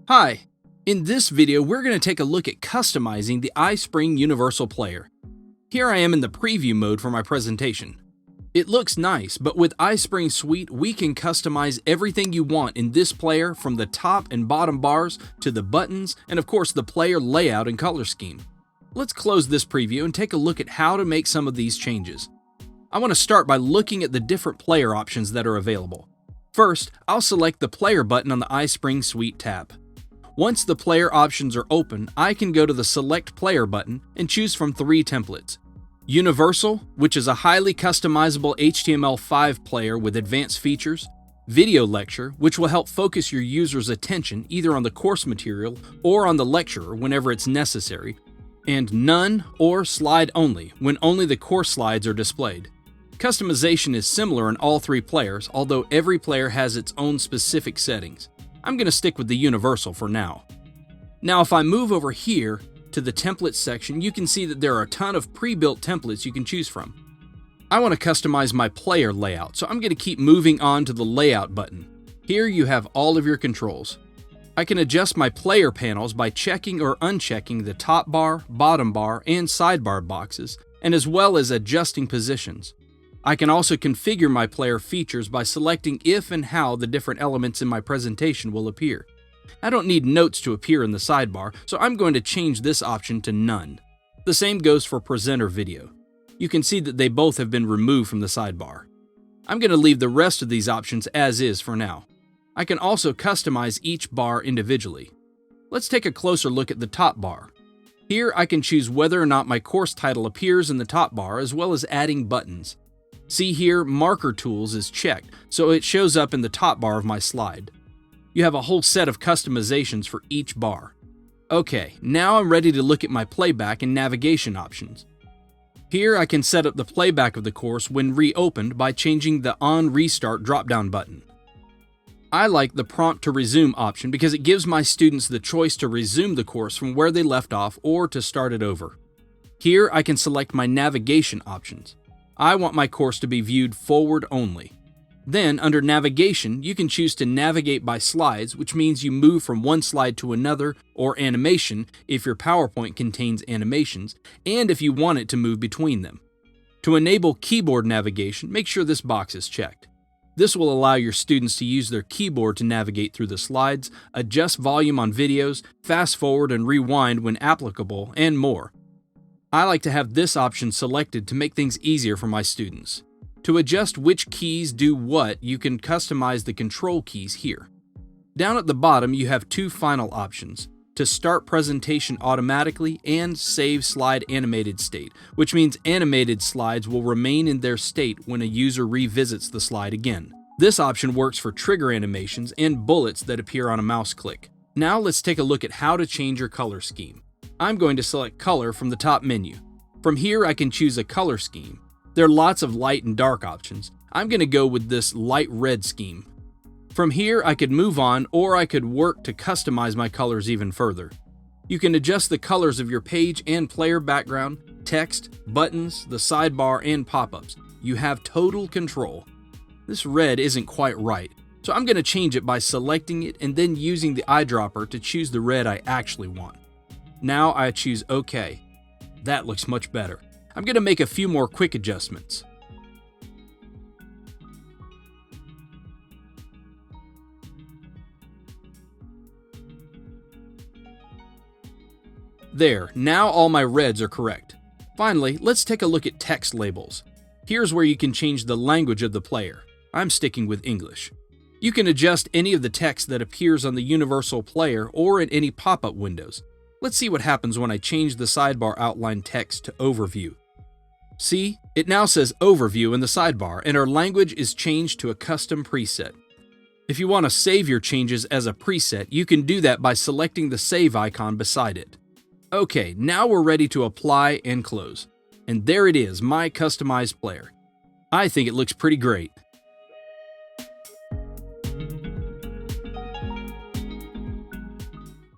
Hi! In this video, we're going to take a look at customizing the iSpring Universal Player. Here I am in the preview mode for my presentation. It looks nice, but with iSpring Suite, we can customize everything you want in this player, from the top and bottom bars to the buttons, and of course the player layout and color scheme. Let's close this preview and take a look at how to make some of these changes. I want to start by looking at the different player options that are available. First, I'll select the Player button on the iSpring Suite tab. Once the player options are open, I can go to the Select Player button and choose from 3 templates. Universal, which is a highly customizable HTML5 player with advanced features. Video Lecture, which will help focus your user's attention either on the course material or on the lecturer whenever it's necessary. And None or Slide Only, when only the course slides are displayed. Customization is similar in all 3 players, although every player has its own specific settings. I'm going to stick with the Universal for now. Now, if I move over here to the Templates section, you can see that there are a ton of pre-built templates you can choose from. I want to customize my player layout, so I'm going to keep moving on to the Layout button. Here you have all of your controls. I can adjust my player panels by checking or unchecking the top bar, bottom bar, and sidebar boxes, and as well as adjusting positions. I can also configure my player features by selecting if and how the different elements in my presentation will appear. I don't need notes to appear in the sidebar, so I'm going to change this option to None. The same goes for Presenter Video. You can see that they both have been removed from the sidebar. I'm going to leave the rest of these options as is for now. I can also customize each bar individually. Let's take a closer look at the top bar. Here I can choose whether or not my course title appears in the top bar, as well as adding buttons. See here, Marker Tools is checked, so it shows up in the top bar of my slide. You have a whole set of customizations for each bar. Okay, now I'm ready to look at my playback and navigation options. Here I can set up the playback of the course when reopened by changing the On Restart drop-down button. I like the Prompt to Resume option because it gives my students the choice to resume the course from where they left off or to start it over. Here I can select my navigation options. I want my course to be viewed forward only. Then, under Navigation, you can choose to navigate by slides, which means you move from one slide to another, or animation if your PowerPoint contains animations, and if you want it to move between them. To enable keyboard navigation, make sure this box is checked. This will allow your students to use their keyboard to navigate through the slides, adjust volume on videos, fast forward and rewind when applicable, and more. I like to have this option selected to make things easier for my students. To adjust which keys do what, you can customize the control keys here. Down at the bottom, you have 2 final options: to start presentation automatically and save slide animated state, which means animated slides will remain in their state when a user revisits the slide again. This option works for trigger animations and bullets that appear on a mouse click. Now let's take a look at how to change your color scheme. I'm going to select Color from the top menu. From here, I can choose a color scheme. There are lots of light and dark options. I'm going to go with this light red scheme. From here, I could move on, or I could work to customize my colors even further. You can adjust the colors of your page and player background, text, buttons, the sidebar, and pop-ups. You have total control. This red isn't quite right, so I'm going to change it by selecting it and then using the eyedropper to choose the red I actually want. Now I choose OK. That looks much better. I'm going to make a few more quick adjustments. There, now all my reds are correct. Finally, let's take a look at text labels. Here's where you can change the language of the player. I'm sticking with English. You can adjust any of the text that appears on the Universal Player or in any pop-up windows. Let's see what happens when I change the sidebar outline text to Overview. See, it now says Overview in the sidebar, and our language is changed to a custom preset. If you want to save your changes as a preset, you can do that by selecting the save icon beside it. Okay, now we're ready to apply and close. And there it is, my customized player. I think it looks pretty great.